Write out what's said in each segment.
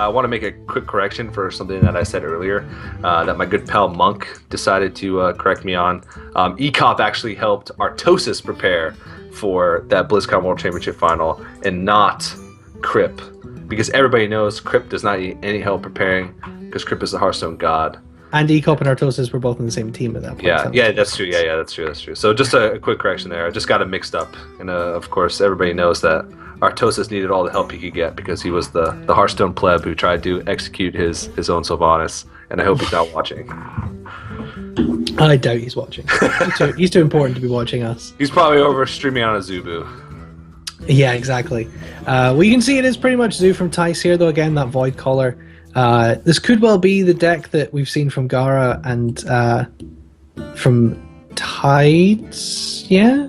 I want to make a quick correction for something that I said earlier that my good pal Monk decided to correct me on. ECOP actually helped Artosis prepare for that BlizzCon World Championship final and not Crip. Because everybody knows Crip does not need any help preparing because Crip is the Hearthstone god. And Ecop and Artosis were both on the same team at that point. Yeah, that's true. Yeah, that's true. So just a quick correction there. I just got it mixed up. And of course, everybody knows that Artosis needed all the help he could get because he was the Hearthstone pleb who tried to execute his own Sylvanas. And I hope he's not watching. I doubt he's watching. He's too important to be watching us. He's probably over streaming on a Zubu. Yeah, exactly. We can see it is pretty much Zoo from Thijs here, though. Again, that Void Collar. This could well be the deck that we've seen from Gara and from Tides. Yeah,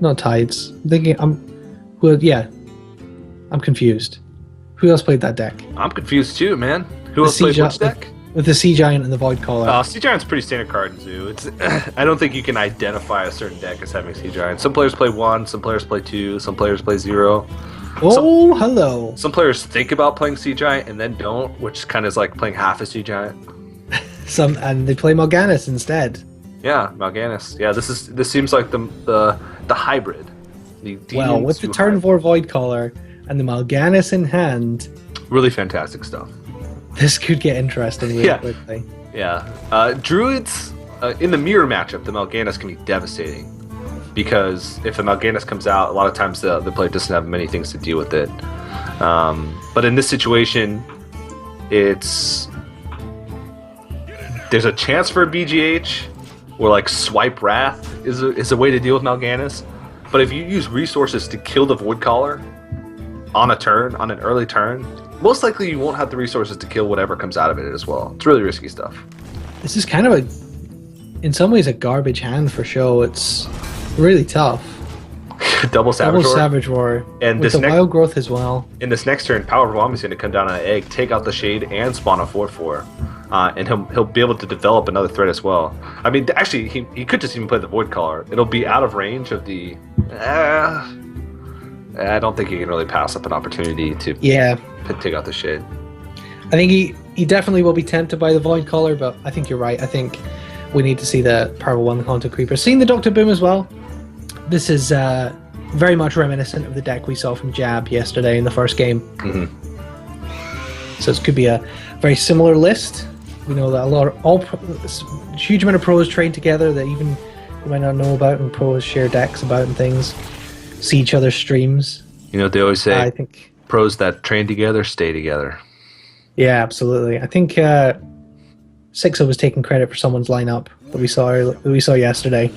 not Tides. I'm confused. Who else played that deck? I'm confused too, man. Who else played which deck? With the Sea Giant and the Void Collar. Sea Giant's pretty standard card in Zoo. I don't think you can identify a certain deck as having Sea Giant. Some players play 1, some players play 2, some players play 0. Hello. Some players think about playing Sea Giant and then don't, which kind of is like playing half a Sea Giant. And they play Mal'Ganis instead. Yeah, Mal'Ganis. Yeah, this seems like the hybrid. Well, with the turn 4 Void Collar and the Mal'Ganis in hand, really fantastic stuff. This could get interesting really quickly. Yeah. Druids, in the mirror matchup, the Mal'Ganis can be devastating. Because if the Mal'Ganis comes out, a lot of times the player doesn't have many things to deal with it. But in this situation, there's a chance for a BGH, or like Swipe Wrath is a way to deal with Mal'Ganis. But if you use resources to kill the Void Collar on an early turn, most likely you won't have the resources to kill whatever comes out of it as well. It's really risky stuff. This is kind of in some ways, a garbage hand for Sjow. It's really tough. Double Savage Roar. And with the Wild Growth as well. In this next turn, Power of Vomit is going to come down on an egg, take out the Shade, and spawn a 4/4. And he'll be able to develop another threat as well. I mean, actually, he could just even play the Void Collar. It'll be out of range of the... I don't think he can really pass up an opportunity to take out the Shade. I think he definitely will be tempted by the Void Collar, but I think you're right. I think we need to see the Power 1 Haunted Creeper. Seeing the Dr. Boom as well. This is very much reminiscent of the deck we saw from Jab yesterday in the first game. Mm-hmm. So this could be a very similar list. We know that huge amount of pros trade together that even you might not know about, and pros share decks about and things. See each other's streams. You know what they always say? I think pros that train together stay together. Yeah, absolutely. I think Sixo was taking credit for someone's lineup that we saw yesterday.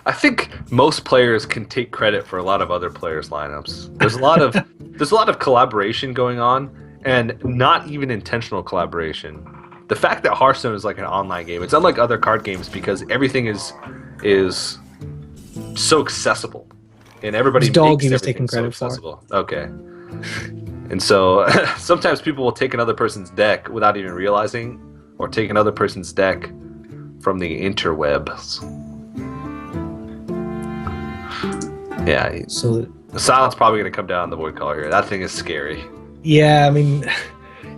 I think most players can take credit for a lot of other players' lineups. There's a lot of collaboration going on, and not even intentional collaboration. The fact that Hearthstone is like an online game, it's unlike other card games because everything is so accessible, and everybody makes everything so accessible. Okay. And so sometimes people will take another person's deck without even realizing, or take another person's deck from the interwebs. Yeah, so the silence probably going to come down on the Void Collar here. That thing is scary. Yeah, I mean,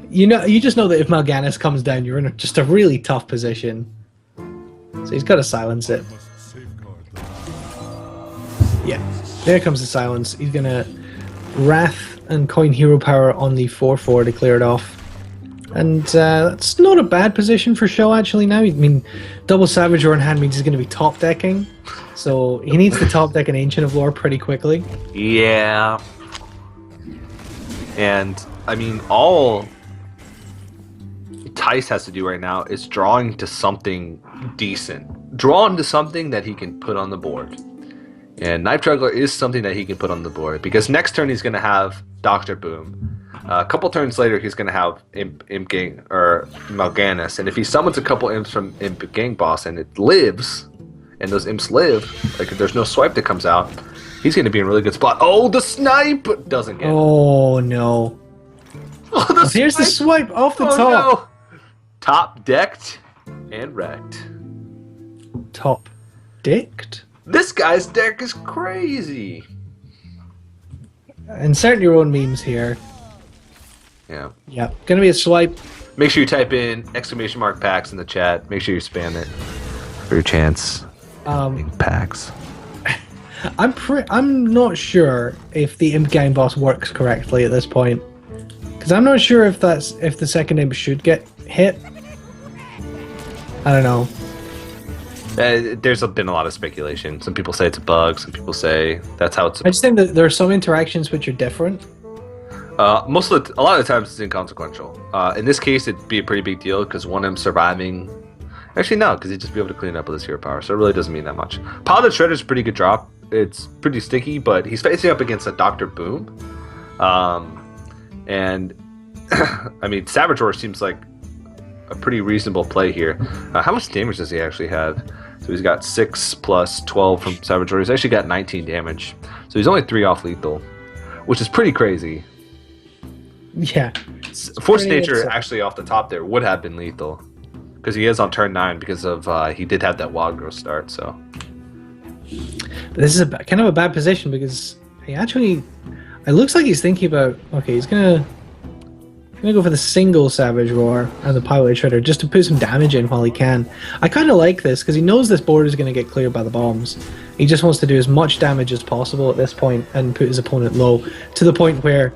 you just know that if Mal'Ganis comes down, you're in just a really tough position. So he's got to silence it. Yeah, there comes the silence. He's going to Wrath and coin Hero Power on the 4/4 to clear it off. And that's not a bad position for Sjow actually now. I mean, double Savage Roar in hand means he's going to be top decking. So he needs to top deck an Ancient of Lore pretty quickly. Yeah. And, I mean, all Thijs has to do right now is drawing to something decent. Draw into something that he can put on the board. And Knife Juggler is something that he can put on the board. Because next turn he's going to have Dr. Boom. A couple turns later he's going to have Imp Gang, or Mal'Ganis. And if he summons a couple Imps from Imp Gang Boss and it lives, and those Imps live, like if there's no swipe that comes out, he's going to be in a really good spot. Oh, the snipe doesn't get it. Oh, no. Oh, here's the swipe off the top. No. Top decked and wrecked. Top decked? This guy's deck is crazy. Insert your own memes here. Yeah. Yeah, gonna be a swipe. Make sure you type in !packs in the chat. Make sure you spam it for your chance. Packs. I'm not sure if the imp gang boss works correctly at this point, because I'm not sure if the second imp should get hit. I don't know. There's been a lot of speculation. Some people say it's a bug. Some people say that's how it's. I just think that there are some interactions which are different. A lot of the times it's inconsequential. In this case, it'd be a pretty big deal because one imp surviving. Actually, no, because he'd just be able to clean up with his hero power, so it really doesn't mean that much. Paladin Shredder's a pretty good drop. It's pretty sticky, but he's facing up against a Dr. Boom. And, I mean, Savage Roar seems like a pretty reasonable play here. How much damage does he actually have? So he's got 6 plus 12 from Savage Roar. He's actually got 19 damage. So he's only 3 off lethal, which is pretty crazy. Yeah. Force Nature actually off the top there would have been lethal. Because he is on turn 9 because of he did have that wild growth start, so. But this is kind of a bad position because he actually, it looks like he's thinking about, okay, he's gonna go for the single Savage Roar and the Pilot Shredder just to put some damage in while he can. I kind of like this because he knows this board is going to get cleared by the bombs. He just wants to do as much damage as possible at this point and put his opponent low, to the point where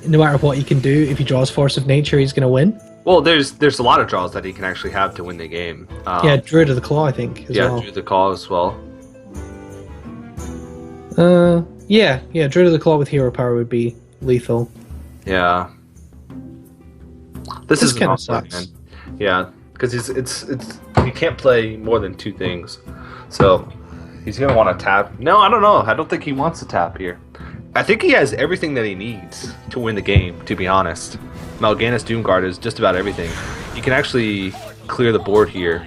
no matter what he can do, if he draws Force of Nature, he's going to win. Well, there's a lot of draws that he can actually have to win the game. Yeah, Druid of the Claw, I think, as well. Druid of the Claw as well. Yeah, Druid of the Claw with hero power would be lethal. Yeah. This is kind of sucks. Man. Yeah, because he can't play more than 2 things, so he's gonna want to tap. No, I don't know. I don't think he wants to tap here. I think he has everything that he needs to win the game. To be honest, Mal'Ganis Doomguard is just about everything. He can actually clear the board here,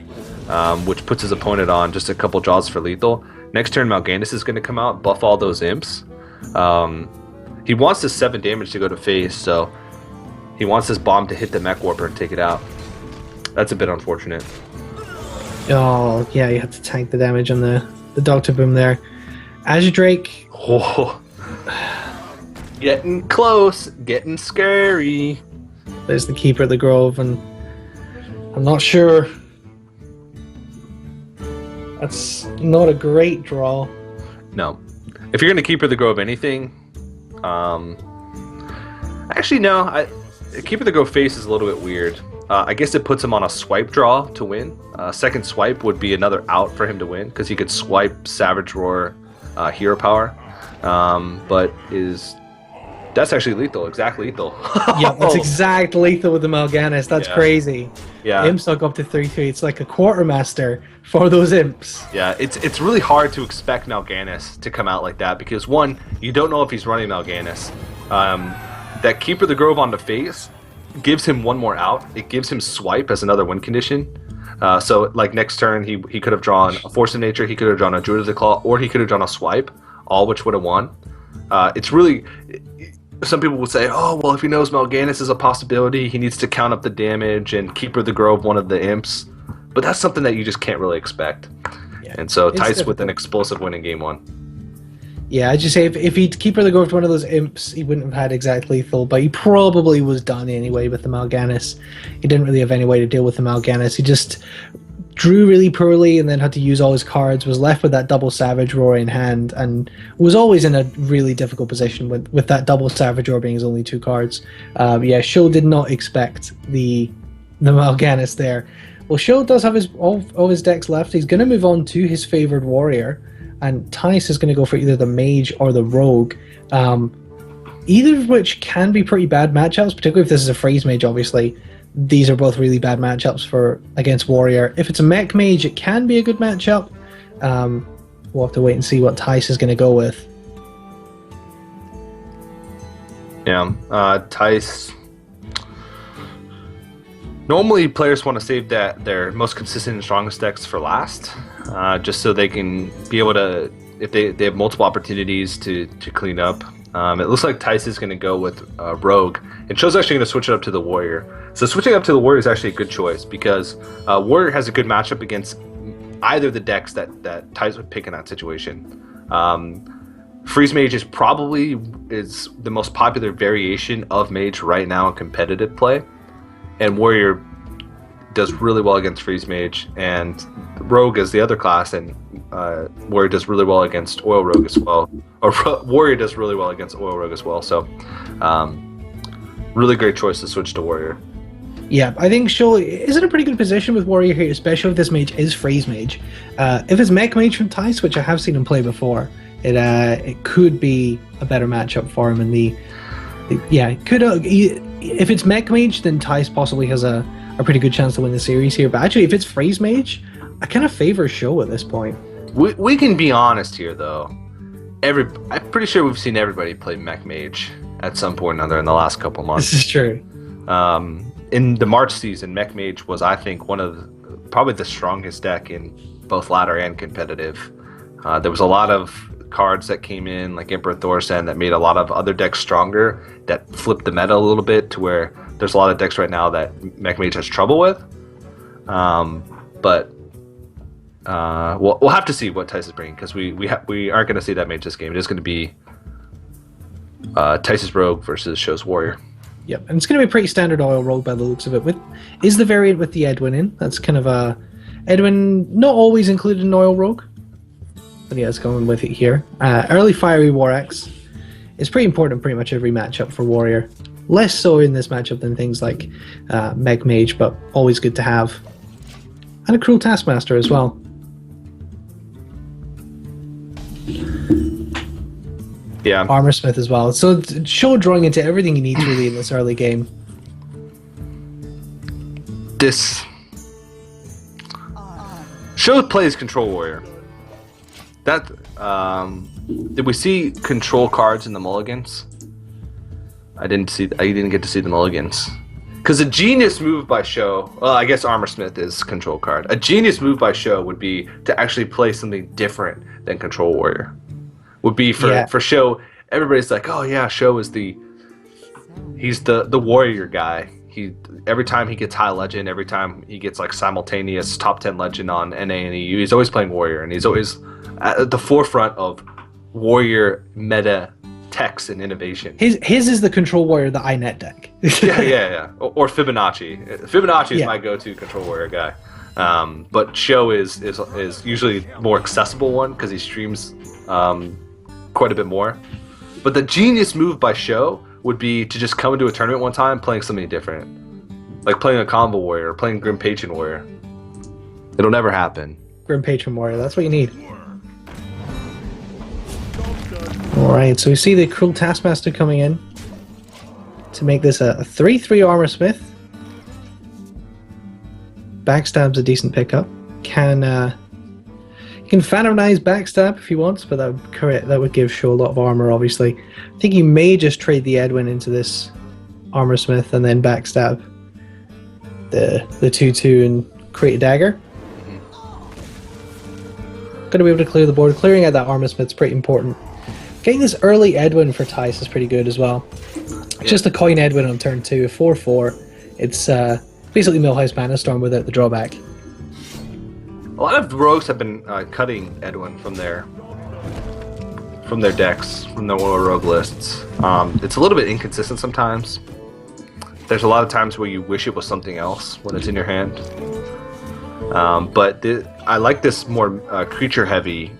which puts his opponent on just a couple draws for lethal. Next turn, Mal'Ganis is going to come out, buff all those imps. He wants this 7 damage to go to face, so he wants this bomb to hit the Mech Warper and take it out. That's a bit unfortunate. Oh, yeah, you have to tank the damage on the Dr. Boom there. Azure Drake. Oh, getting close, getting scary. There's the Keeper of the Grove, and I'm not sure. That's not a great draw. No. If you're going to Keeper of the Grove anything, actually, no. Keeper of the Grove face is a little bit weird. I guess it puts him on a swipe draw to win. Second swipe would be another out for him to win because he could swipe Savage Roar hero power. But that's actually lethal, exact lethal. Yeah, that's exact lethal with the Mal'Ganis. That's crazy. Yeah. Imps suck up to 3/3. It's like a quartermaster for those imps. Yeah, it's really hard to expect Mal'Ganis to come out like that because, one, you don't know if he's running Mal'Ganis. That Keeper of the Grove on the face gives him one more out. It gives him swipe as another win condition. So, like, next turn, he could have drawn a Force of Nature, he could have drawn a Druid of the Claw, or he could have drawn a swipe, all which would have won. It's really... Some people would say, oh, well, if he knows Mal'Ganis is a possibility, he needs to count up the damage and Keeper of the Grove one of the imps. But that's something that you just can't really expect. Yeah, and so Thijs with an explosive win in game 1. Yeah, I'd just say if he'd Keeper of the Grove one of those imps, he wouldn't have had exact lethal, but he probably was done anyway with the Mal'Ganis. He didn't really have any way to deal with the Mal'Ganis. He just drew really poorly and then had to use all his cards, was left with that double Savage Roar in hand, and was always in a really difficult position with that double Savage Roar being his only 2 cards. Yeah, Sjow did not expect the Mal'Ganis there. Well, Sjow does have all his decks left. He's going to move on to his favored warrior, and Thijs is going to go for either the Mage or the Rogue. Either of which can be pretty bad matchups, particularly if this is a Freeze Mage, obviously. These are both really bad matchups against Warrior. If it's a Mech Mage, it can be a good matchup. We'll have to wait and see what Thijs is going to go with. Yeah, Thijs... Normally, players want to save their most consistent and strongest decks for last, just so they can be able to, if they have multiple opportunities to clean up. It looks like Thijs is going to go with Rogue, and Show's actually going to switch it up to the Warrior. So switching up to the Warrior is actually a good choice because Warrior has a good matchup against either of the decks that Thijs would pick in that situation. Freeze Mage is probably the most popular variation of Mage right now in competitive play, and Warrior does really well against Freeze Mage, and Rogue is the other class, and Warrior does really well against Oil Rogue as well, or Warrior does really well against Oil Rogue as well. So, really great choice to switch to Warrior. Yeah, I think Sjow is in a pretty good position with Warrior here, especially if this Mage is Freeze Mage. If it's Mech Mage from Thijs, which I have seen him play before, it could be a better matchup for him. It could. If it's Mech Mage, then Thijs possibly has a pretty good chance to win the series here. But actually, if it's Freeze Mage, I kind of favor Sjow at this point. We can be honest here, though. I'm pretty sure we've seen everybody play Mech Mage at some point or another in the last couple months. This is true. In the March season, Mech Mage was, I think, probably the strongest deck in both ladder and competitive. There was a lot of cards that came in, like Emperor Thorsan, that made a lot of other decks stronger, that flipped the meta a little bit to where there's a lot of decks right now that Mech Mage has trouble with. But we'll have to see what Thijs is bringing, because we aren't going to see that Mage this game. It is going to be Thijs' Rogue versus Sjow's Warrior. Yep, and it's going to be a pretty standard Oil Rogue by the looks of it. Is the variant with the Edwin in? That's kind of Edwin not always included in Oil Rogue, but yeah, it's going with it here. Early Fiery War Axe is pretty important in pretty much every matchup for Warrior. Less so in this matchup than things like Mech Mage, but always good to have. And a Cruel Taskmaster as well. Yeah. Armor Smith as well. So Sjow drawing into everything he needs really in this early game. Sjow plays Control Warrior. Did we see control cards in the mulligans? I didn't get to see the mulligans. Because a genius move by Sjow, well, I guess Armor Smith is control card. A genius move by Sjow would be to actually play something different than Control Warrior. Would be for Sjow. Everybody's like, oh yeah, Sjow is he's the warrior guy. Every time he gets high legend, every time he gets like simultaneous top 10 legend on NA and EU, he's always playing warrior, and he's always at the forefront of warrior meta techs and innovation. His is the Control Warrior, the iNet deck. yeah. Or Fibonacci. Fibonacci is my go-to Control Warrior guy. But Sjow is usually more accessible one because he streams quite a bit more. But the genius move by Sjow would be to just come into a tournament one time playing something different. Like playing a Combo Warrior or playing Grim Patron Warrior. It'll never happen. Grim Patron Warrior, that's what you need. Alright, so we see the Cruel Taskmaster coming in to make this a 3/3 Armor Smith. Backstab's a decent pickup. He can Phantomize Backstab if he wants, but that would give Sjow a lot of armor, obviously. I think he may just trade the Edwin into this Armor Smith and then Backstab the 2/2 and create a dagger. Going to be able to clear the board. Clearing out that Armor Smith's pretty important. Getting this early Edwin for Thijs is pretty good as well. Yeah. Just a coin Edwin on turn 2, a 4/4. It's basically Millhouse Mana Storm without the drawback. A lot of rogues have been cutting Edwin from their decks, from their Oil Rogue lists. It's a little bit inconsistent sometimes. There's a lot of times where you wish it was something else when it's in your hand. But I like this more creature-heavy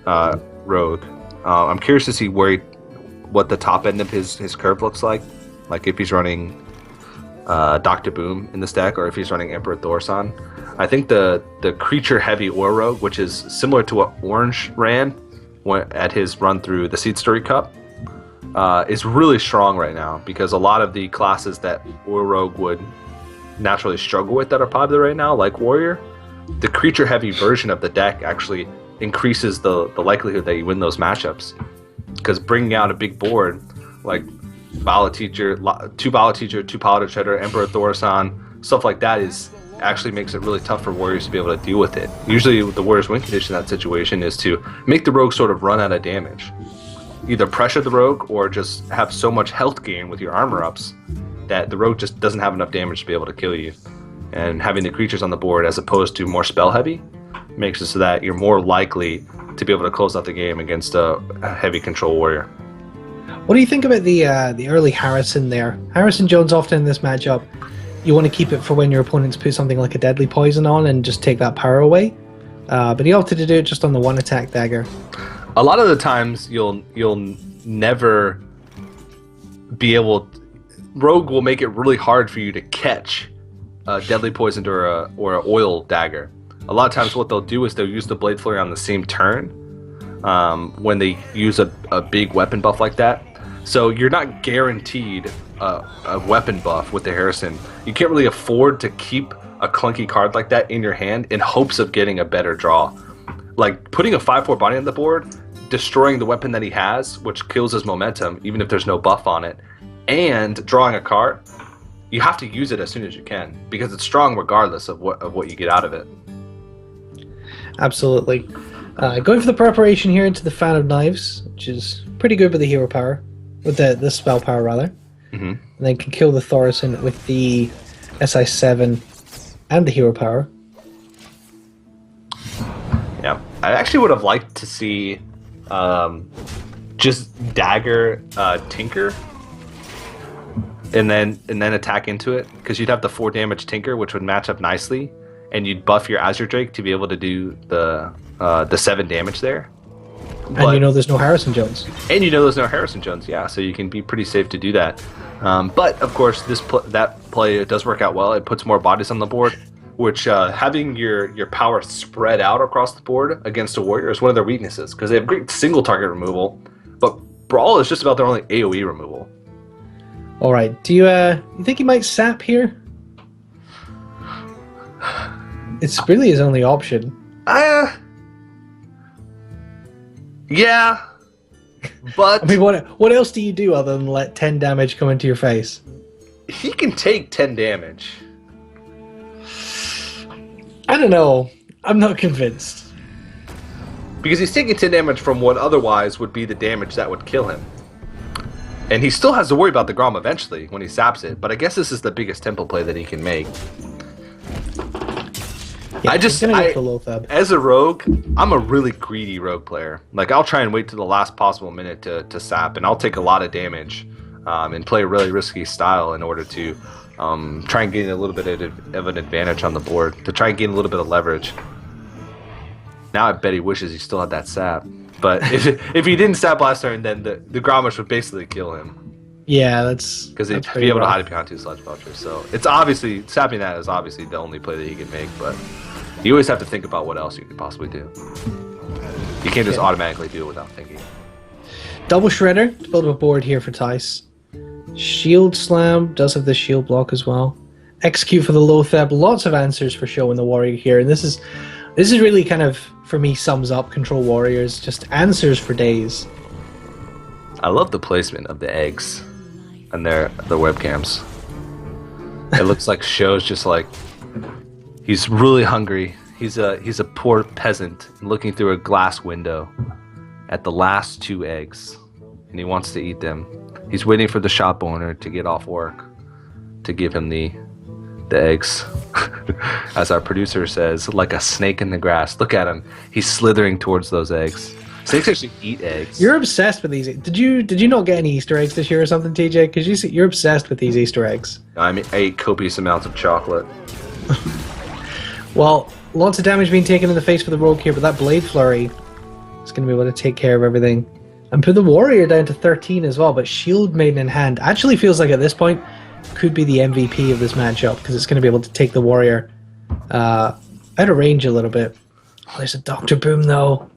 rogue. I'm curious to see what the top end of his curve looks like. Like if he's running Dr. Boom in this deck, or if he's running Emperor Thorsan. I think the creature-heavy Oil Rogue, which is similar to what Orange ran at his run through the Seed Story Cup, is really strong right now, because a lot of the classes that Oil Rogue would naturally struggle with that are popular right now, like Warrior, the creature-heavy version of the deck actually increases the likelihood that you win those matchups. Because bringing out a big board like Violet Teacher, 2 Violet Teacher, 2 Paladin Shredder, Emperor Thorsan, stuff like that actually makes it really tough for Warriors to be able to deal with it. Usually the Warriors' win condition in that situation is to make the Rogue sort of run out of damage. Either pressure the Rogue or just have so much health gain with your armor ups that the Rogue just doesn't have enough damage to be able to kill you. And having the creatures on the board as opposed to more spell heavy makes it so that you're more likely to be able to close out the game against a heavy control warrior. What do you think about the early Harrison there? Harrison Jones often in this matchup, you want to keep it for when your opponents put something like a deadly poison on and just take that power away. But he opted to do it just on the one attack dagger. A lot of the times you'll never be able. Rogue will make it really hard for you to catch a deadly poison or a oil dagger. A lot of times what they'll do is they'll use the Blade Flurry on the same turn when they use a big weapon buff like that. So you're not guaranteed a weapon buff with the Harrison. You can't really afford to keep a clunky card like that in your hand in hopes of getting a better draw. Like putting a 5/4 body on the board, destroying the weapon that he has, which kills his momentum even if there's no buff on it, and drawing a card, you have to use it as soon as you can because it's strong regardless of what you get out of it. Absolutely. Going for the preparation here into the Fan of Knives, which is pretty good with the hero power, with the spell power rather. Mm-hmm. And then can kill the Thorison with the SI7 and the hero power. Yeah, I actually would have liked to see just dagger Tinker and then attack into it, because you'd have the 4 damage Tinker, which would match up nicely, and you'd buff your Azure Drake to be able to do the 7 damage there. And you know there's no Harrison Jones. And you know there's no Harrison Jones, yeah, so you can be pretty safe to do that. But of course, that play, it does work out well. It puts more bodies on the board, which having your power spread out across the board against a warrior is one of their weaknesses, because they have great single target removal, but Brawl is just about their only AoE removal. All right, do you think he might sap here? It's really his only option. Yeah, but I mean, what else do you do other than let 10 damage come into your face? He can take 10 damage. I don't know. I'm not convinced. Because he's taking 10 damage from what otherwise would be the damage that would kill him. And he still has to worry about the Grom eventually when he saps it, but I guess this is the biggest tempo play that he can make. Yeah, as a rogue, I'm a really greedy rogue player. Like, I'll try and wait to the last possible minute to sap, and I'll take a lot of damage and play a really risky style in order to try and gain a little bit of an advantage on the board, to try and gain a little bit of leverage. Now I bet he wishes he still had that sap. But if he didn't sap last turn, then the Gromish would basically kill him. Yeah, that's because he'd be able to hide behind 2 Sludge Belchers. So it's obviously, sapping that is obviously the only play that he can make, but you always have to think about what else you could possibly do. You can't just automatically do it without thinking. Double Shredder to build up a board here for Thijs. Shield Slam does have the shield block as well. Execute for the Lotheb. Lots of answers for Sjow and the Warrior here, and this is really kind of, for me, sums up Control Warriors. Just answers for days. I love the placement of the eggs and the webcams. It looks like Sjow's just like, he's really hungry. He's a poor peasant looking through a glass window at the last 2 eggs, and he wants to eat them. He's waiting for the shop owner to get off work to give him the eggs. As our producer says, like a snake in the grass. Look at him. He's slithering towards those eggs. Snakes actually eat eggs. You're obsessed with these. Did you not get any Easter eggs this year or something, TJ? Because you're obsessed with these Easter eggs. I ate copious amounts of chocolate. Well, lots of damage being taken in the face for the rogue here, but that Blade Flurry is going to be able to take care of everything. And put the Warrior down to 13 as well, but Shield Maiden in hand actually feels like at this point could be the MVP of this matchup, because it's going to be able to take the Warrior out of range a little bit. Oh, there's a Dr. Boom though.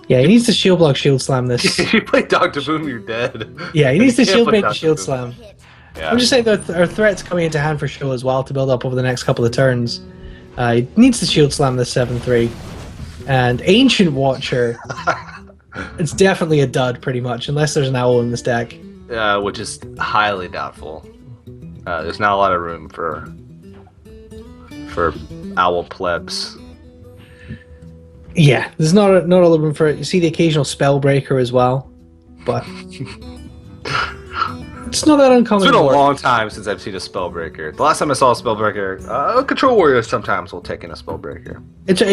Yeah, he needs to shield block, shield slam this. If you play Dr. Boom, you're dead. Yeah, he needs to shield bait and shield slam. Yeah. I'm just saying there are threats coming into hand for Sjow as well to build up over the next couple of turns. He needs to shield slam this 7-3. And Ancient Watcher, it's definitely a dud pretty much, unless there's an owl in this deck. Which is highly doubtful. There's not a lot of room for owl plebs. Yeah, there's not a lot of room for it. You see the occasional Spellbreaker as well, but It's not that uncommon. It's been a anymore. long time since I've seen a Spellbreaker. The last time I saw a Spellbreaker, Control Warriors sometimes will take in a Spellbreaker. To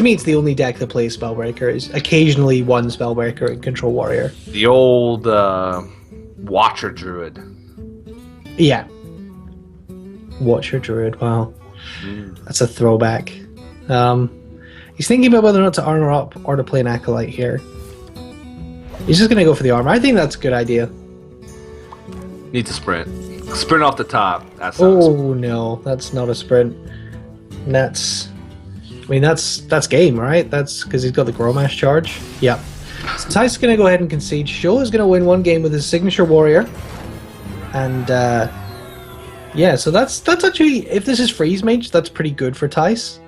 me, it's the only deck that plays Spellbreaker. Is occasionally one Spellbreaker in Control Warrior. The old Watcher Druid. Yeah. Watcher Druid. Wow, that's a throwback. He's thinking about whether or not to armor up or to play an Acolyte here. He's just gonna go for the armor. I think that's a good idea. Need to sprint. Sprint off the top. That sounds. Oh no, that's not a sprint. That's game, right? That's because he's got the Gromash charge. Yep. So Thijs is gonna go ahead and concede. Sjow is gonna win one game with his signature warrior, and yeah. So that's actually, if this is Freeze Mage, that's pretty good for Thijs,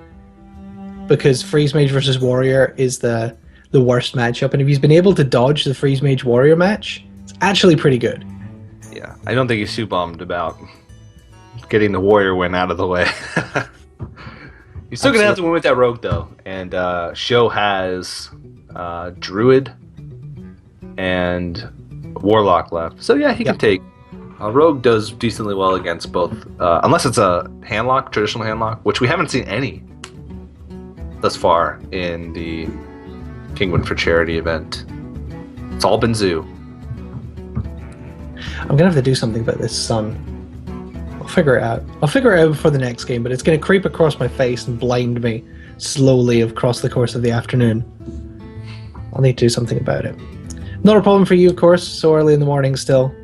because Freeze Mage versus Warrior is the worst matchup, and if he's been able to dodge the Freeze Mage Warrior match, it's actually pretty good. Yeah, I don't think he's too bummed about getting the Warrior win out of the way. He's still going to have to win with that Rogue, though. And Sjow has Druid and Warlock left. So, yeah, he can take. Rogue does decently well against both. Unless it's a handlock, traditional handlock, which we haven't seen any thus far in the Penguin for Charity event. It's all been Zoo. I'm gonna have to do something about this sun. I'll figure it out. I'll figure it out before the next game, but it's gonna creep across my face and blind me slowly across the course of the afternoon. I'll need to do something about it. Not a problem for you, of course, so early in the morning still.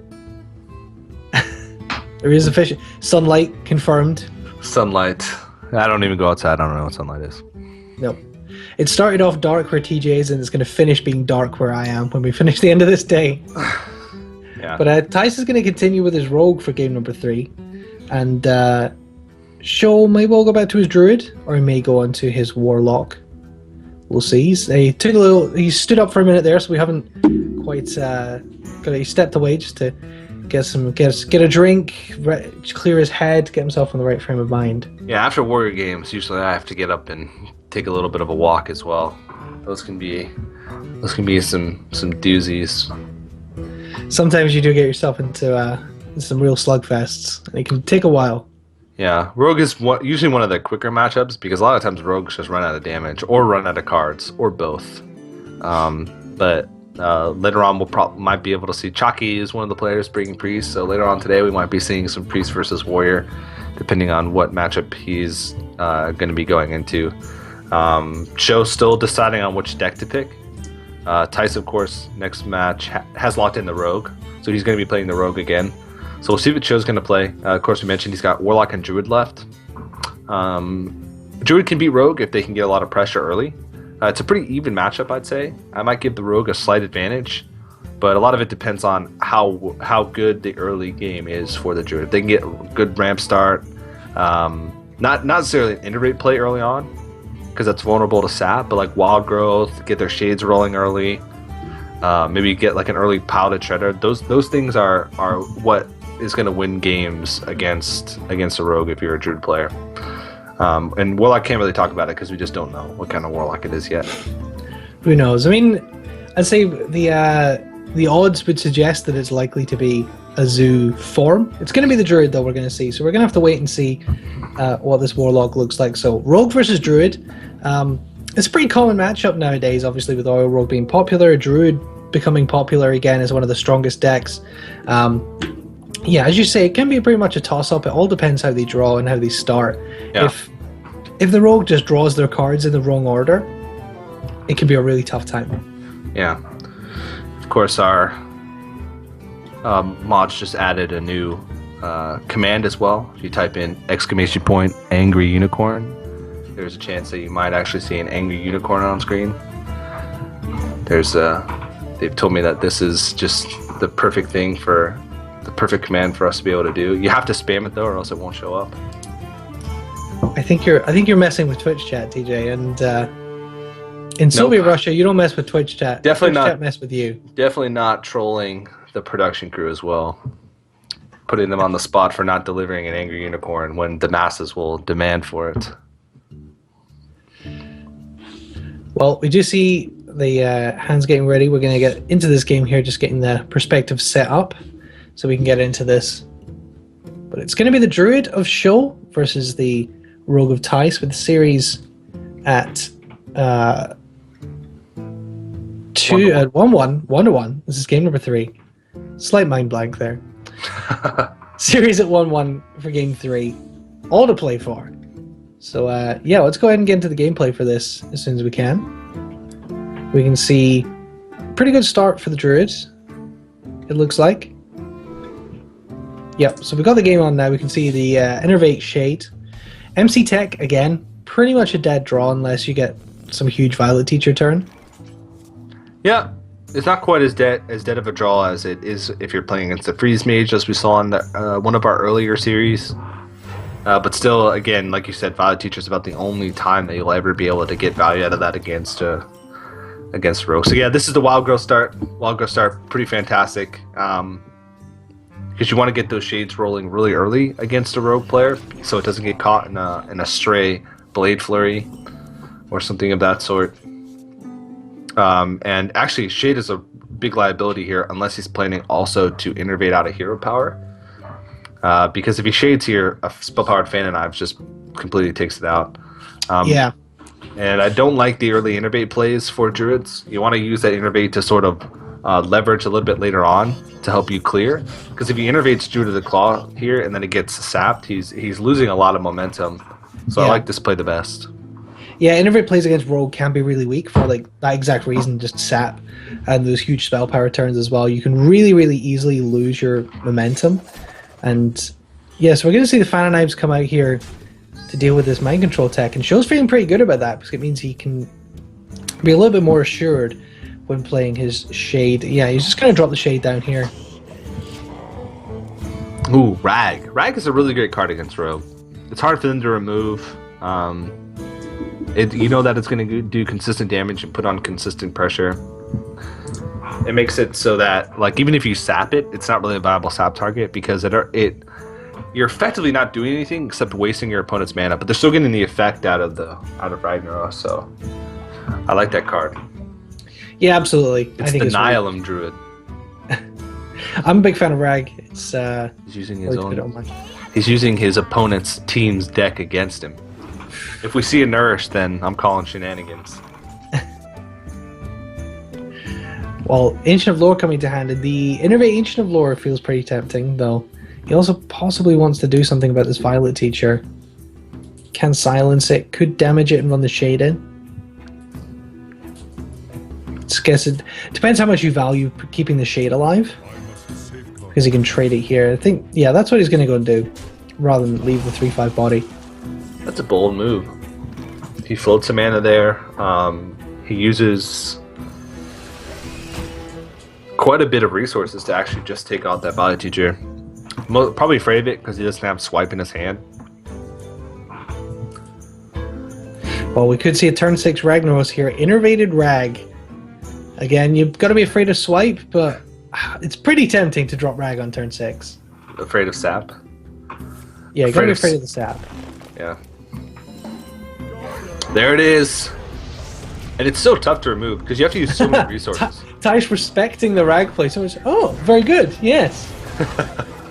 There is efficient sunlight confirmed. Sunlight. I don't even go outside. I don't know what sunlight is. Nope. It started off dark where TJ is, and it's going to finish being dark where I am when we finish the end of this day. Yeah. But Thijs is going to continue with his Rogue for game number 3. And Sjow may well go back to his Druid, or he may go on to his Warlock. We'll see. He stood up for a minute there, so we haven't quite he stepped away just to get a drink, clear his head, get himself in the right frame of mind. Yeah, after Warrior games, usually I have to get up and take a little bit of a walk as well. Those can be some doozies. Sometimes you do get yourself into some real slugfests, and it can take a while. Yeah, Rogue is usually one of the quicker matchups, because a lot of times Rogues just run out of damage or run out of cards or both. But later on might be able to see Chalky is one of the players bringing Priest, so later on today we might be seeing some Priest versus Warrior, depending on what matchup he's going to be going into. Sjow still deciding on which deck to pick. Thijs, of course, next match has locked in the Rogue, so he's going to be playing the Rogue again. So we'll see what Show's going to play. Of course, we mentioned he's got Warlock and Druid left. Druid can beat Rogue if they can get a lot of pressure early. It's a pretty even matchup, I'd say. I might give the Rogue a slight advantage, but a lot of it depends on how good the early game is for the Druid. If they can get a good ramp start, not necessarily an integrate play early on, because that's vulnerable to sap, but like Wild Growth, get their Shades rolling early, maybe get like an early Pile to Treader. Those things are what is going to win games against a Rogue if you're a Druid player. And Warlock can't really talk about it because we just don't know what kind of Warlock it is yet. Who knows? I mean, I'd say the odds would suggest that it's likely to be a Zoo form. It's going to be the Druid, though, we're going to see. So we're going to have to wait and see what this Warlock looks like. So Rogue versus Druid. It's a pretty common matchup nowadays, obviously, with Oil Rogue being popular. Druid becoming popular again as one of the strongest decks. Yeah, as you say, it can be pretty much a toss-up. It all depends how they draw and how they start. Yeah. If the Rogue just draws their cards in the wrong order, it can be a really tough time. Yeah. Of course, our mods just added a new command as well. If you type in ! Angry Unicorn, there's a chance that you might actually see an Angry Unicorn on screen. They've told me that this is just the perfect thing the perfect command for us to be able to do. You have to spam it though, or else it won't show up. I think you're messing with Twitch chat, TJ, and in Soviet Russia, you don't mess with Twitch chat. Definitely Twitch not. Chat mess with you. Definitely not trolling the production crew as well, putting them on the spot for not delivering an Angry Unicorn when the masses will demand for it. Well, we do see the hands getting ready. We're going to get into this game here, just getting the perspective set up. so we can get into this. But it's going to be the Druid of Sjow versus the Rogue of Thijs, with the series at 1-1. This is game number 3. Slight mind blank there. Series at 1-1 for game 3. All to play for. So yeah, let's go ahead and get into the gameplay for this as soon as we can. We can see pretty good start for the Druids, it looks like. Yep, so we got the game on now. We can see the Innervate Shade. MC Tech, again, pretty much a dead draw unless you get some huge Violet Teacher turn. Yeah, it's not quite as dead of a draw as it is if you're playing against the Freeze Mage, as we saw in the, one of our earlier series. But still, again, like you said, Violet Teacher is about the only time that you'll ever be able to get value out of that against Rogue. So yeah, this is the Wild Growth start. Wild Growth start, pretty fantastic. Because you want to get those shades rolling really early against a Rogue player, so it doesn't get caught in a stray Blade Flurry or something of that sort. And actually, Shade is a big liability here unless he's planning also to innervate out a hero power. Because if he Shades here, a spell-powered Fan and Knives just completely takes it out. Yeah. And I don't like the early innervate plays for Druids. You want to use that innervate to sort of leverage a little bit later on to help you clear. Because if he innervates Druid of the Claw here and then it gets sapped, he's losing a lot of momentum. So yeah. I like this play the best. Yeah, Innervate plays against Rogue can be really weak for like that exact reason, just sap and those huge spell power turns as well. You can really, really easily lose your momentum. And yeah, so we're going to see the Fan of Knives come out here to deal with this mind control tech. And Show's feeling pretty good about that because it means he can be a little bit more assured when playing his Shade. Yeah, he's just going to drop the Shade down here. Ooh, Rag. Rag is a really great card against Rogue. It's hard for them to remove. You know that it's going to do consistent damage and put on consistent pressure. It makes it so that, like, even if you sap it, it's not really a viable sap target because you're effectively not doing anything except wasting your opponent's mana, but they're still getting the effect out of Ragnaros. So I like that card. Yeah, absolutely. It's the Nihilum Druid. I'm a big fan of Rag. It's he's using his own. He's using his opponent's team's deck against him. If we see a Nourish, then I'm calling shenanigans. Well, Ancient of Lore coming to hand. The Innervate Ancient of Lore feels pretty tempting, though. He also possibly wants to do something about this Violet Teacher. Can silence it, could damage it and run the Shade in. I guess it depends how much you value keeping the Shade alive. Because he can trade it here. I think, yeah, that's what he's going to go and do. Rather than leave the 3/5 body. That's a bold move. He floats a mana there. He uses quite a bit of resources to actually just take out that Violet Teacher. Probably afraid of it because he doesn't have Swipe in his hand. Well, we could see a turn 6 Ragnaros here. Innervated Rag. Again, you've got to be afraid of Swipe, but it's pretty tempting to drop Rag on turn 6. Afraid of sap? Yeah, you got to be afraid of the sap. Yeah. There it is. And it's so tough to remove because you have to use so many resources. Thijs respecting the Rag play. So oh, very good. Yes.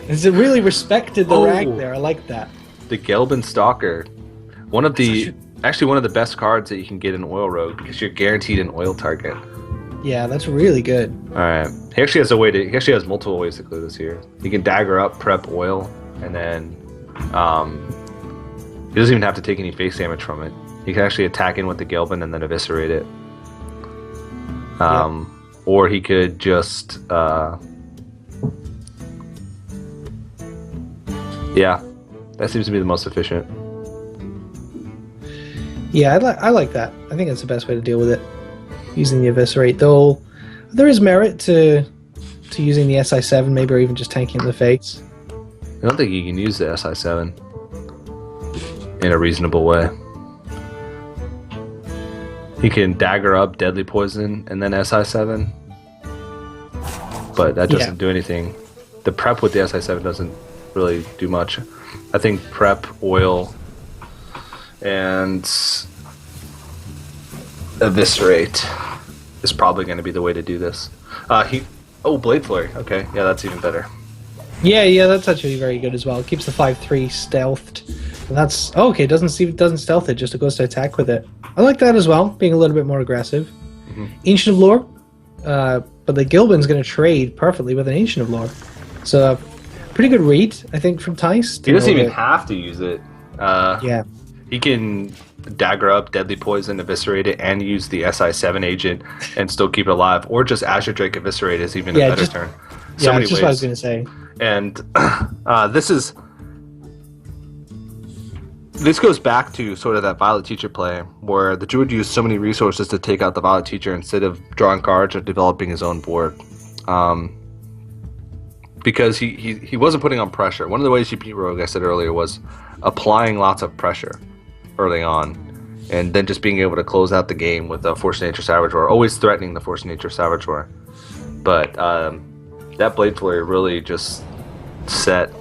It's really respected the Rag there. I like that. The Gelbin Stalker. Actually one of the best cards that you can get in Oil Rogue because you're guaranteed an oil target. Yeah, that's really good. Alright. He actually has multiple ways to clear this here. He can dagger up, prep oil, and then he doesn't even have to take any face damage from it. He can actually attack in with the Gelbin and then eviscerate it. Or he could just yeah, that seems to be the most efficient. Yeah, I like that. I think that's the best way to deal with it. Using the eviscerate, though, there is merit to using the SI7, maybe, or even just tanking in the face. I don't think you can use the SI7 in a reasonable way. He can dagger up Deadly Poison and then SI7, but that doesn't do anything. The prep with the SI7 doesn't really do much. I think prep, oil, and eviscerate is probably going to be the way to do this. Blade Flurry. Okay, yeah, that's even better. Yeah, that's actually very good as well. It keeps the 5/3 stealthed. And that's okay. Doesn't stealth it, just it goes to attack with it. I like that as well, being a little bit more aggressive. Ancient of Lore, but the Gilbin's going to trade perfectly with an Ancient of Lore. So, pretty good read, I think, from Thijs. He doesn't even have to use it. Yeah. He can dagger up, deadly poison, eviscerate it, and use the SI7 agent and still keep it alive. Or just Azure Drake eviscerate is even a better turn. So many ways. What I was going to say. And this goes back to sort of that Violet Teacher play, where the Druid used so many resources to take out the Violet Teacher instead of drawing cards or developing his own board. Because he wasn't putting on pressure. One of the ways you beat Rogue, I said earlier, was applying lots of pressure early on, and then just being able to close out the game with a Force of Nature Savage Roar, always threatening the Force of Nature Savage Roar. But that Blade Flurry really just set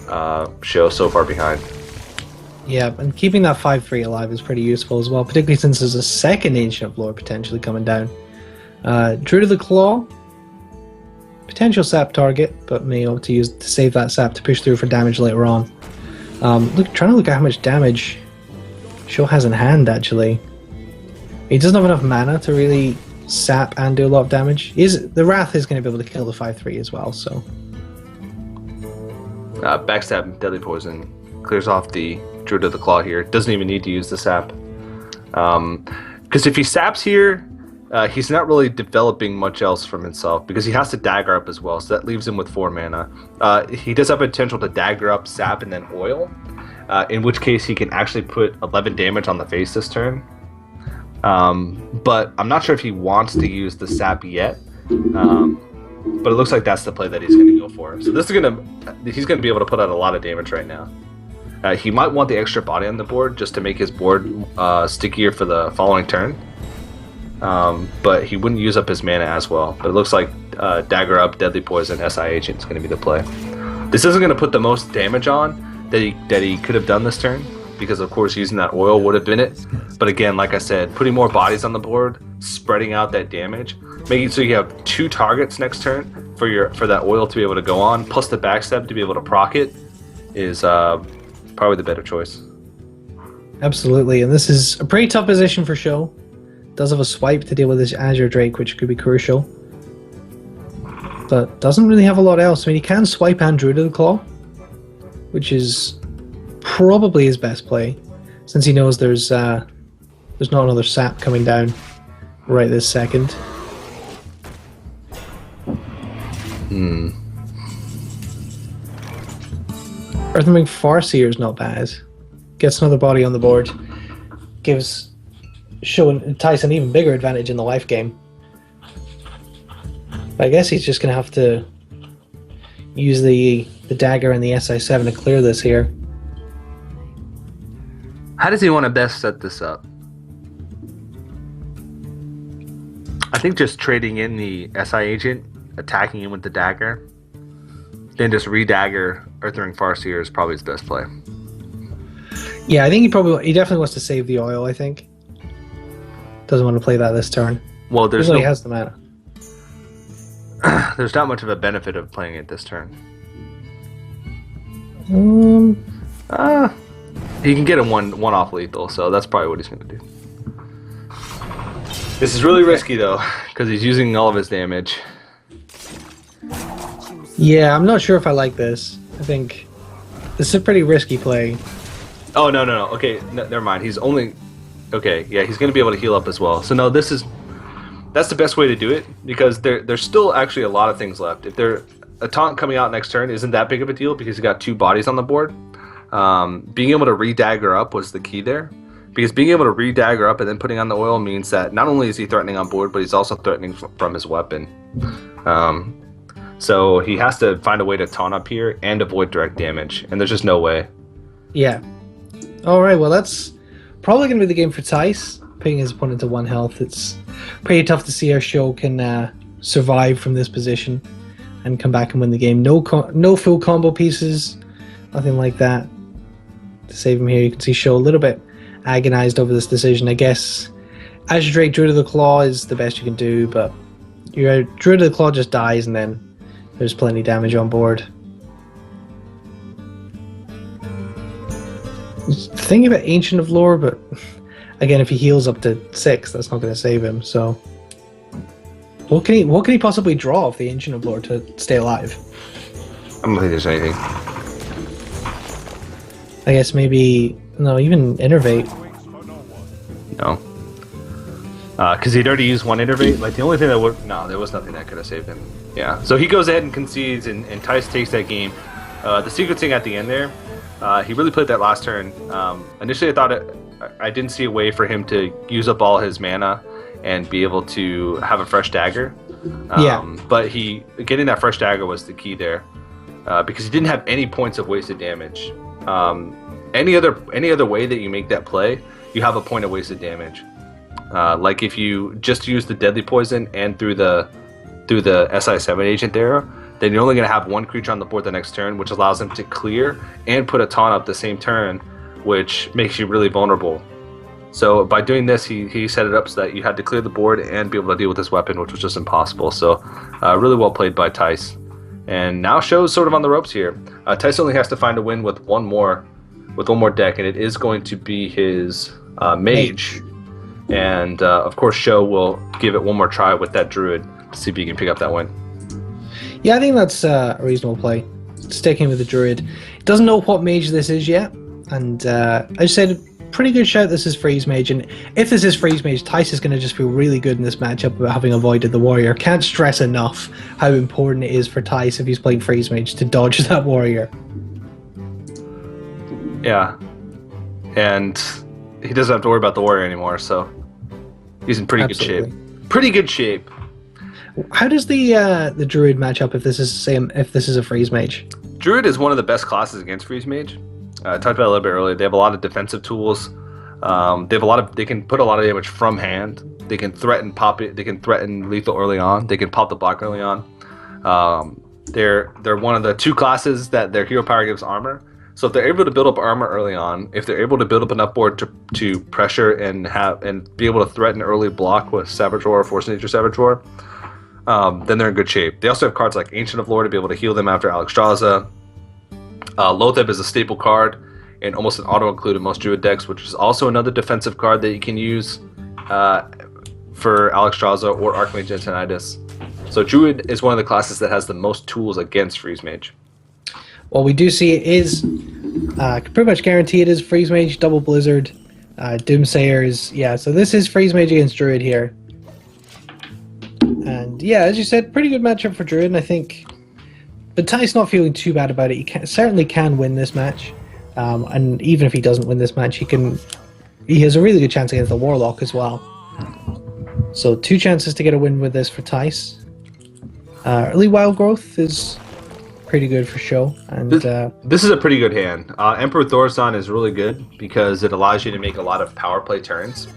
Sjow so far behind. Yeah, and keeping that 5/3 alive is pretty useful as well, particularly since there's a second Ancient of Lore potentially coming down. Druid of the Claw, potential sap target, but may opt to save that sap to push through for damage later on. Trying to look at how much damage Sjow has in hand, actually. He doesn't have enough mana to really sap and do a lot of damage. The Wrath is going to be able to kill the 5/3 as well, so... Backstab, Deadly Poison, clears off the Druid of the Claw here. Doesn't even need to use the sap. Because if he saps here, he's not really developing much else from himself, because he has to dagger up as well, so that leaves him with 4 mana. He does have potential to dagger up, sap, and then oil, in which case he can actually put 11 damage on the face this turn. But I'm not sure if he wants to use the sap yet. But it looks like that's the play that he's going to go for. So he's going to be able to put out a lot of damage right now. He might want the extra body on the board just to make his board stickier for the following turn. But he wouldn't use up his mana as well. But it looks like Dagger Up, Deadly Poison, SI Agent is going to be the play. This isn't going to put the most damage on that he could have done this turn, because of course using that oil would have been it. But again, like I said, putting more bodies on the board, spreading out that damage, making so you have 2 targets next turn for that oil to be able to go on, plus the backstab to be able to proc it, is probably the better choice. Absolutely, and this is a pretty tough position for Sjow. Does have a swipe to deal with his Azure Drake, which could be crucial, but doesn't really have a lot else. I mean, he can swipe and Druid of the Claw, which is probably his best play, since he knows there's not another sap coming down right this second. Earthring Farseer is not bad. Gets another body on the board. Gives Sjow and Thijs an even bigger advantage in the life game. But I guess he's just going to have to use the dagger and the SI7 to clear this here. How does he want to best set this up? I think just trading in the SI agent, attacking him with the dagger, then just re-dagger Earthring Farseer is probably his best play. Yeah, I think he definitely wants to save the oil, I think. Doesn't want to play that this turn. Well, he has the mana. There's not much of a benefit of playing it this turn. He can get a one-off lethal, so that's probably what he's going to do. This is really risky, though, because he's using all of his damage. Yeah, I'm not sure if I like this. I think this is a pretty risky play. Oh, no. Okay, never mind. He's only... Okay, yeah, he's going to be able to heal up as well. So, no, that's the best way to do it, because there's still actually a lot of things left. If a taunt coming out next turn isn't that big of a deal, because you got 2 bodies on the board. Being able to re-dagger up was the key there, because being able to re-dagger up and then putting on the oil means that not only is he threatening on board, but he's also threatening from his weapon. So he has to find a way to taunt up here and avoid direct damage, and there's just no way. Yeah. Alright, well that's probably going to be the game for Thijs, putting his opponent to 1 health. It's pretty tough to see how Sjow can survive from this position and come back and win the game. No full combo pieces, nothing like that to save him here. You can see Sjow a little bit agonized over this decision. I guess Azure Drake, Druid of the Claw is the best you can do, but your Druid of the Claw just dies and then there's plenty of damage on board. thinking about Ancient of Lore, but again, if he heals up to 6, that's not going to save him. So, what can he possibly draw off the Ancient of Lore to stay alive? I don't think there's anything. I guess maybe even Innervate. No. Because he'd already used one Innervate. Like, the only thing that would... No, there was nothing that could have saved him. Yeah. So he goes ahead and concedes, and Thijs takes that game. The sequencing at the end there, he really played that last turn. Initially, I thought I didn't see a way for him to use up all his mana and be able to have a fresh dagger. But getting that fresh dagger was the key there. Because he didn't have any points of wasted damage. Any other way that you make that play, you have a point of wasted damage. Like if you just use the deadly poison and through the SI7 agent there, then you're only going to have one creature on the board the next turn, which allows him to clear and put a taunt up the same turn, which makes you really vulnerable. So by doing this, he set it up so that you had to clear the board and be able to deal with this weapon, which was just impossible. So really well played by Thijs. And now Show's sort of on the ropes here. Thijs only has to find a win with one more deck, and it is going to be his Mage. And of course, Sjow will give it one more try with that Druid to see if he can pick up that win. Yeah, I think that's a reasonable play. Sticking with the Druid. Doesn't know what Mage this is yet, and I said pretty good shout. This is Freeze Mage, and if this is Freeze Mage, Thijs is going to just feel really good in this matchup about having avoided the Warrior. Can't stress enough how important it is for Thijs if he's playing Freeze Mage to dodge that Warrior. Yeah, and he doesn't have to worry about the Warrior anymore, so he's in pretty good shape. Pretty good shape. How does the Druid match up if this is a Freeze Mage? Druid is one of the best classes against Freeze Mage. I talked about it a little bit earlier. They have a lot of defensive tools. They can put a lot of damage from hand. They can threaten They can threaten lethal early on. They can pop the block early on. They're one of the two classes that their hero power gives armor. So if they're able to build up armor early on, if they're able to build up enough board to pressure and be able to threaten early block with Savage Roar or Force Nature Savage Roar, then they're in good shape. They also have cards like Ancient of Lore to be able to heal them after Alexstrasza. Loatheb is a staple card and almost an auto-include in most Druid decks, which is also another defensive card that you can use for Alexstrasza or Archmage Antonidas. So Druid is one of the classes that has the most tools against Freeze Mage. Well, we do see it is pretty much guarantee it is Freeze Mage, Double Blizzard, Doomsayers. Yeah, so this is Freeze Mage against Druid here. And yeah, as you said, pretty good matchup for Druid, and I think... But Thijs not feeling too bad about it. He certainly can win this match. And even if he doesn't win this match, he has a really good chance against the Warlock as well. So 2 chances to get a win with this for Thijs. Early Wild Growth is pretty good for Sjow. And this is a pretty good hand. Emperor Thaurissan is really good because it allows you to make a lot of power play turns.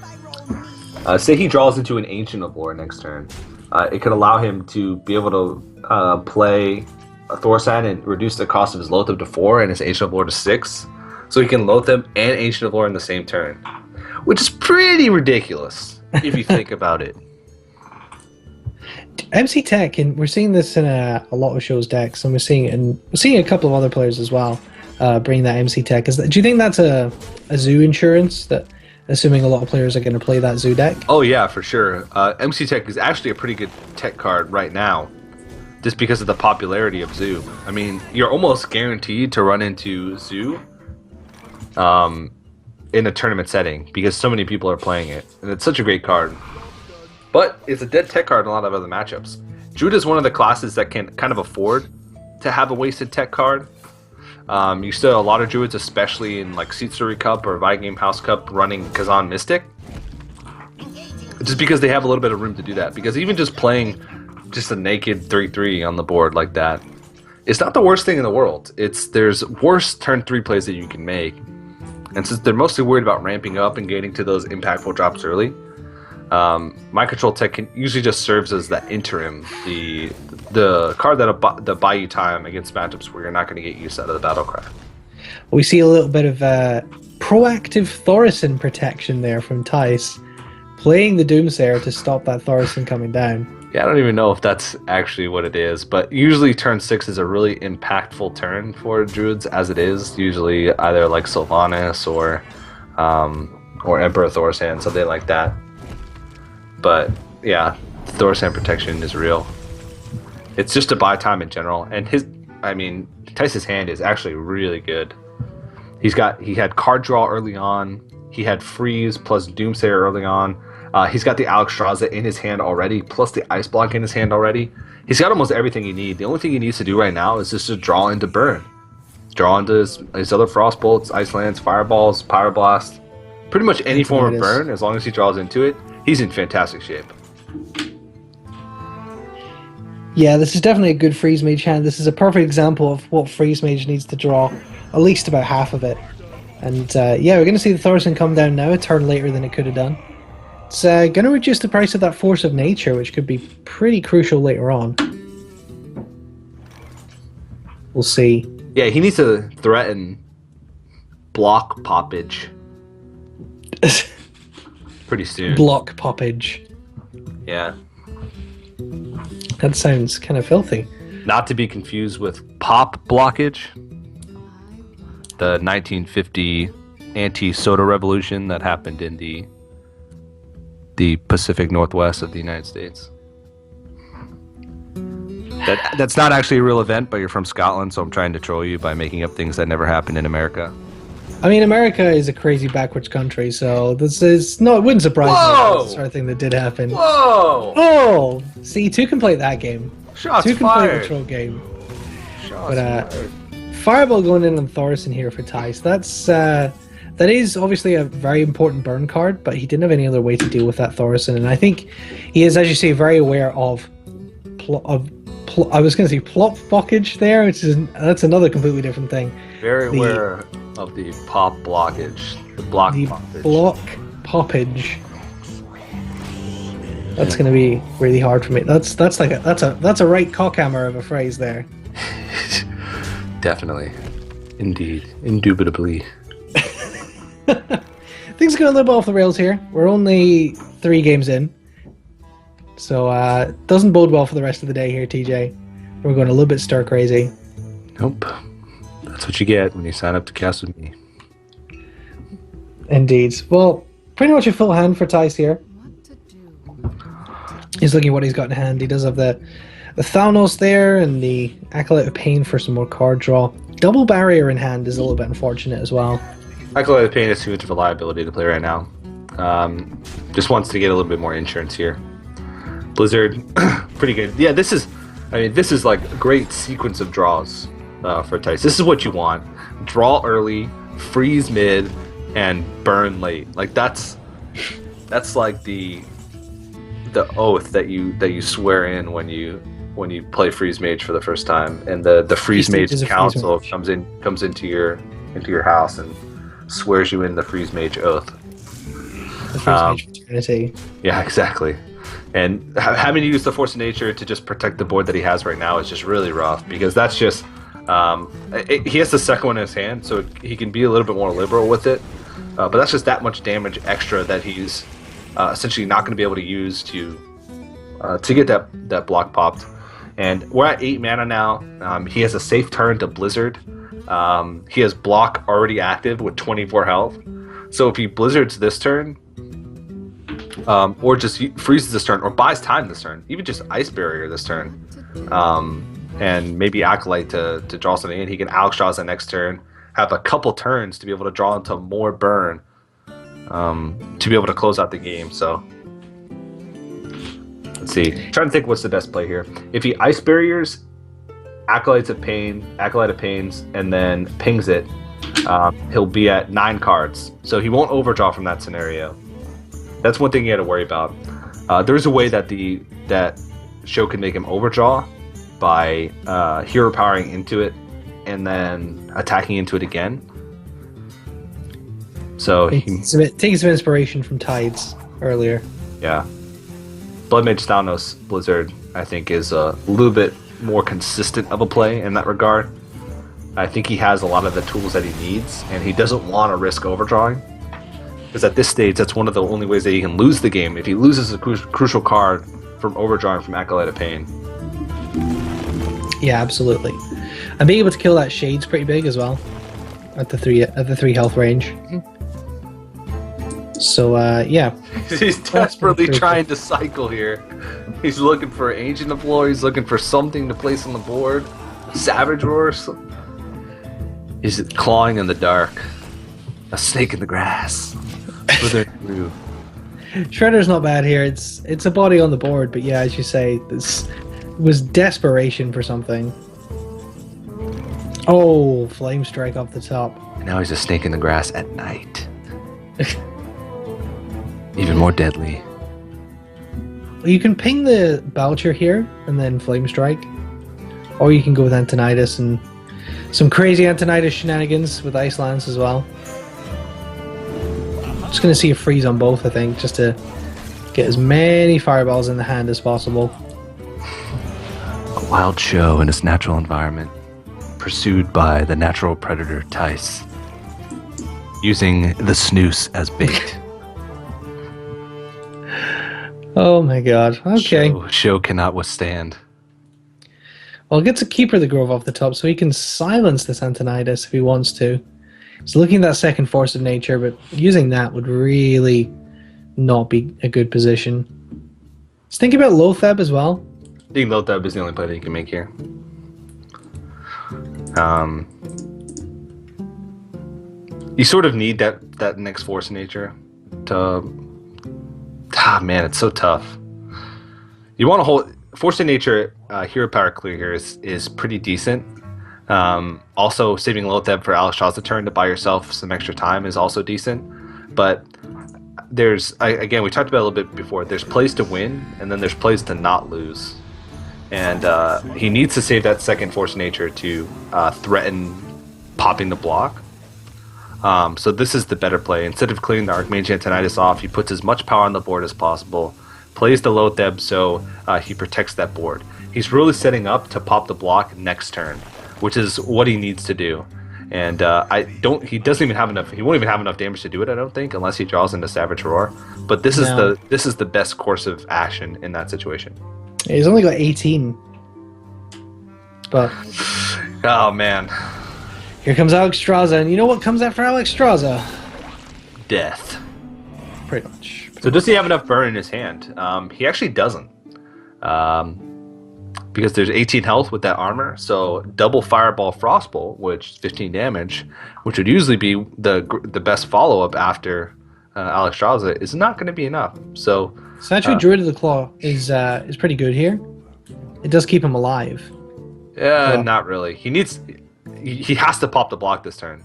Say he draws into an Ancient of Lore next turn. It could allow him to be able to play a Thaurissan and reduce the cost of his Loatheb to 4 and his Ancient of Lore to 6. So he can Loatheb and Ancient of Lore in the same turn. Which is pretty ridiculous, if you think about it. MC Tech, and we're seeing this in a lot of Shjow's decks, and we're seeing a couple of other players as well bring that MC Tech. Do you think that's a Zoo insurance, that assuming a lot of players are going to play that Zoo deck? Oh yeah, for sure. MC Tech is actually a pretty good tech card right now, just because of the popularity of Zoo. I mean, you're almost guaranteed to run into Zoo in a tournament setting because so many people are playing it, and it's such a great card. But it's a dead tech card in a lot of other matchups. Druid is one of the classes that can kind of afford to have a wasted tech card. You still have a lot of Druids, especially in like Seat Cup or Vigame House Cup, running Kazan Mystic. Just because they have a little bit of room to do that. Because even just playing just a naked 3/3 on the board like that, it's not the worst thing in the world. There's worse turn 3 plays that you can make. And since they're mostly worried about ramping up and getting to those impactful drops early, Mind Control Tech usually just serves as that interim, the card that'll buy you time against matchups where you're not going to get use out of the battle cry. We see a little bit of proactive Thaurissan protection there from Thijs. playing the Doomsayer to stop that Thaurissan coming down. Yeah, I don't even know if that's actually what it is, but usually turn 6 is a really impactful turn for druids as it is. Usually either like Sylvanas or Emperor Thaurissan, something like that. But yeah, Thaurissan protection is real. It's just to buy time in general, and Thijs' hand is actually really good. He had card draw early on. He had freeze plus Doomsayer early on. He's got the Alexstrasza in his hand already, plus the Ice Block in his hand already. He's got almost everything he needs. The only thing he needs to do right now is just to draw into burn. Draw into his other Frost Bolts, Ice Lands, Fireballs, Pyroblast. Pretty much any form of burn, as long as he draws into it, he's in fantastic shape. Yeah, this is definitely a good Freeze Mage hand. This is a perfect example of what Freeze Mage needs to draw, at least about half of it. And yeah, we're going to see the Thaurissan come down now, a turn later than it could have done. It's going to reduce the price of that Force of Nature, which could be pretty crucial later on. We'll see. Yeah, he needs to threaten block poppage pretty soon. Block poppage. Yeah. That sounds kind of filthy. Not to be confused with pop blockage. The 1950 anti-soda revolution that happened in the Pacific Northwest of the United States. That's not actually a real event, but you're from Scotland, so I'm trying to troll you by making up things that never happened in America. I mean, America is a crazy backwards country, so this is no. It wouldn't surprise me if it's the sort of thing that did happen. Whoa! Oh, see, two can play that game. Shots two can fired. play the troll game. Shots fired. Fireball going in on Thaurissan here for Thijs. That is obviously a very important burn card, but he didn't have any other way to deal with that Thaurissan, and I think he is, as you say, very aware of. I was going to say plop blockage there, that's another completely different thing. Very aware of the pop blockage, the block poppage. Block poppage. That's going to be really hard for me. That's a right cockhammer of a phrase there. Definitely, indeed, indubitably. Things are going a little bit off the rails here. We're only 3 games in. So, doesn't bode well for the rest of the day here, TJ. We're going a little bit stir crazy. Nope. That's what you get when you sign up to cast with me. Indeed. Well, pretty much a full hand for Thijs here. He's looking at what he's got in hand. He does have the Thanos there and the Acolyte of Pain for some more card draw. Double Barrier in hand is a little bit unfortunate as well. Acolyte of Pain is too much of a liability to play right now. Just wants to get a little bit more insurance here. Blizzard, pretty good. Yeah, this is like a great sequence of draws for Thijs. This is what you want: draw early, freeze mid, and burn late. Like that's like the oath that you swear in when you play Freeze Mage for the first time, and the Freeze Mage Council comes into your house and swears you in the Freeze Mage oath. The Freeze Mage fraternity. Yeah, exactly. And having to use the Force of Nature to just protect the board that he has right now is just really rough, because that's just he has the second one in his hand, so he can be a little bit more liberal with it. But that's just that much damage extra that he's essentially not going to be able to use to get that block popped. And we're at 8 mana now. He has a safe turn to Blizzard. He has block already active with 24 health. So if he Blizzards this turn, or just freezes this turn, or buys time this turn, even just Ice Barrier this turn, and maybe Acolyte to draw something in, he can Alexstrasza next turn, have a couple turns to be able to draw into more burn, to be able to close out the game. So let's see. I'm trying to think what's the best play here. If he Ice Barriers, Acolyte of Pains, and then pings it, he'll be at 9 cards. So he won't overdraw from that scenario. That's one thing you got to worry about. There's a way that Sjow can make him overdraw by hero powering into it and then attacking into it again. So taking some inspiration from Tides earlier. Yeah. Blood Mage Thanos Blizzard, I think, is a little bit more consistent of a play in that regard. I think he has a lot of the tools that he needs, and he doesn't want to risk overdrawing. Because at this stage, that's one of the only ways that he can lose the game. If he loses a crucial card from overdrawing from Acolyte of Pain. Yeah, absolutely. And being able to kill that Shade's pretty big as well. At the 3 health range. So yeah. He's desperately trying to cycle here. He's looking for Ancient of Lore, he's looking for something to place on the board. Savage Roars. He's clawing in the dark. A snake in the grass. Shredder's not bad here. It's a body on the board, but yeah, as you say, this was desperation for something. Oh, Flame Strike off the top. And now he's a snake in the grass at night. Even more deadly. You can ping the Belcher here and then Flame Strike, or you can go with Antonidas and some crazy Antonidas shenanigans with Ice Lance as well. Just going to see a freeze on both, I think, just to get as many fireballs in the hand as possible. A wild Sjow in its natural environment, pursued by the natural predator Thijs, using the snooze as bait. Oh my god, okay. Sjow cannot withstand. Well, gets a Keeper the Grove off the top, so he can silence this Antonidas if he wants to. He's looking at that second Force of Nature, but using that would really not be a good position. Just think about Lotheb as well. I think Lotheb is the only play that you can make here. You sort of need that next Force of Nature to... Ah, man, it's so tough. You want to hold... Force of Nature, Hero Power Clear here is pretty decent. Also, saving Lotheb for Alexstrasza turn to buy yourself some extra time is also decent. But there's... again, we talked about it a little bit before. There's plays to win, and then there's plays to not lose. And he needs to save that second Force of Nature to threaten popping the block. So this is the better play. Instead of clearing the Archmage Antonidas off, he puts as much power on the board as possible, plays the Lotheb so he protects that board. He's really setting up to pop the block next turn, which is what he needs to do. And he doesn't even have enough. He won't even have enough damage to do it, I don't think, unless he draws into Savage Roar. But this is the best course of action in that situation. He's only got 18. But oh man. Here comes Alexstrasza, and you know what comes after Alexstrasza? Death. Pretty much. So does he have enough burn in his hand? He actually doesn't. Because there's 18 health with that armor, so double Fireball Frostbolt, which is 15 damage, which would usually be the best follow-up after Alexstrasza, is not going to be enough. So actually Druid of the Claw is pretty good here. It does keep him alive. Yeah, not really. He has to pop the block this turn.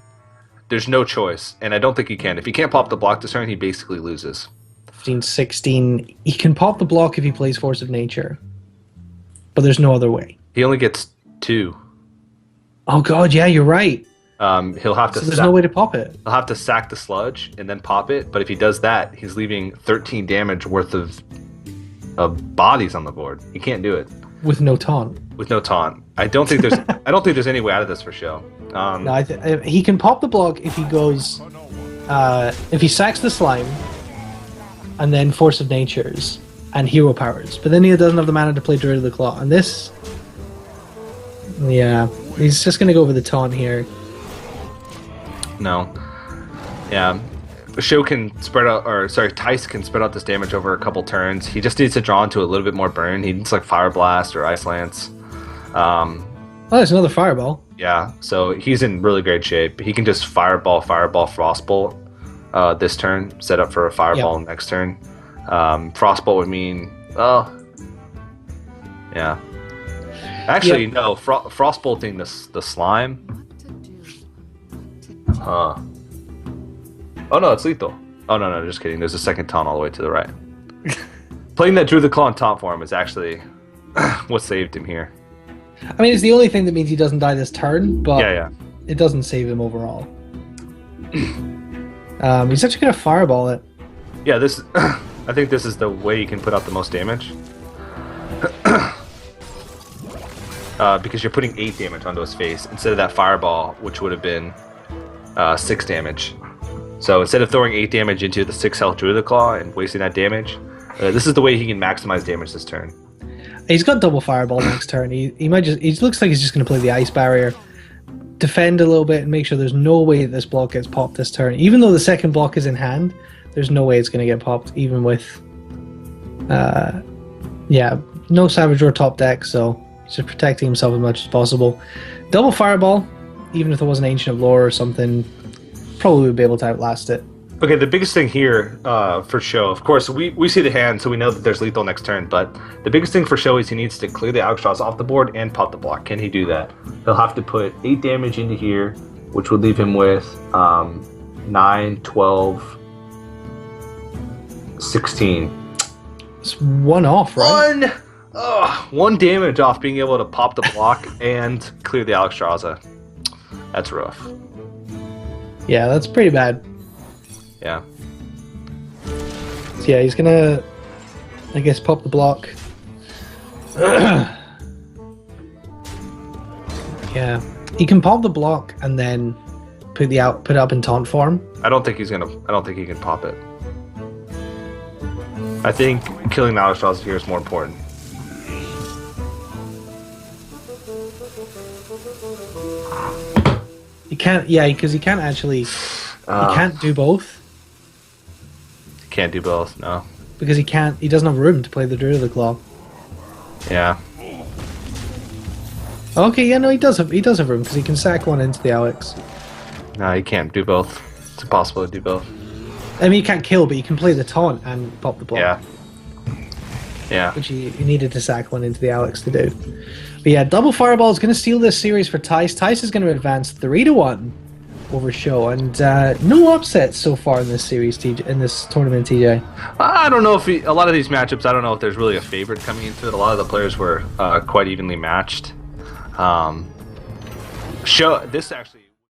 There's no choice, and I don't think he can. If he can't pop the block this turn, he basically loses. 15, 16. He can pop the block if he plays Force of Nature, but there's no other way. He only gets 2. Oh god, yeah, you're right. He'll have to. So there's no way to pop it. He'll have to sack the sludge and then pop it. But if he does that, he's leaving 13 damage worth of bodies on the board. He can't do it with no taunt. With no taunt, I don't think there's any way out of this for Sjow. No, he can pop the block if he goes, if he sacks the slime, and then Force of Natures and Hero Powers. But then he doesn't have the mana to play Druid of the Claw. And this, yeah, he's just gonna go with the taunt here. No, yeah, Sjow can spread out, or sorry, Thijs can spread out this damage over a couple turns. He just needs to draw into a little bit more burn. He needs like Fire Blast or Ice Lance. Oh, there's another Fireball. Yeah, so he's in really great shape. He can just Fireball, Frostbolt this turn, set up for a Fireball next turn. Frostbolt would mean, yeah. Actually, no, Frostbolting the slime. Huh. Oh no, it's lethal. Oh no, just kidding. There's a second taunt all the way to the right. Playing that Druid of the Claw on top for him is actually what saved him here. I mean, it's the only thing that means he doesn't die this turn, but it doesn't save him overall. He's actually going to Fireball it. Yeah, this. I think this is the way you can put out the most damage. Because you're putting 8 damage onto his face instead of that Fireball, which would have been 6 damage. So instead of throwing 8 damage into the 6 health Druid Claw and wasting that damage, this is the way he can maximize damage this turn. He's got double fireball next turn. He might just. He looks like he's just going to play the ice barrier, defend a little bit, and make sure there's no way that this block gets popped this turn. Even though the second block is in hand, there's no way it's going to get popped, even with. Yeah, no Savage Roar top deck, so he's just protecting himself as much as possible. Double fireball, even if there was an Ancient of Lore or something, probably would be able to outlast it. Okay, the biggest thing here for Sjow, of course, we see the hand, so we know that there's lethal next turn, but the biggest thing for Sjow is he needs to clear the Albatross off the board and pop the block. Can he do that? He'll have to put 8 damage into here, which would leave him with 9, 12, 16. It's 1 off, right? 1 damage off being able to pop the block and clear the Albatrossa. That's rough. Yeah, that's pretty bad. Yeah. So yeah, he's gonna, I guess, pop the block. Yeah, he can pop the block and then put it up in taunt form. I don't think he can pop it. I think killing the Albatross here is more important. He can't, yeah, because he can't actually. He can't do both. Can't do both, no. Because he can't. He doesn't have room to play the Druid of the Claw. Yeah. Okay, yeah, no, he does have room because he can sack one into the Alex. No, he can't do both. It's impossible to do both. I mean, he can't kill, but he can play the taunt and pop the block. Yeah. Yeah. Which he needed to sack one into the Alex to do. But yeah, double fireball is going to steal this series for Thijs. Thijs is going to advance 3-1 over Sjow, and no upsets so far in this series, TJ, in this tournament, TJ. I don't know if a lot of these matchups, I don't know if there's really a favorite coming into it. A lot of the players were quite evenly matched. Sjow, this actually.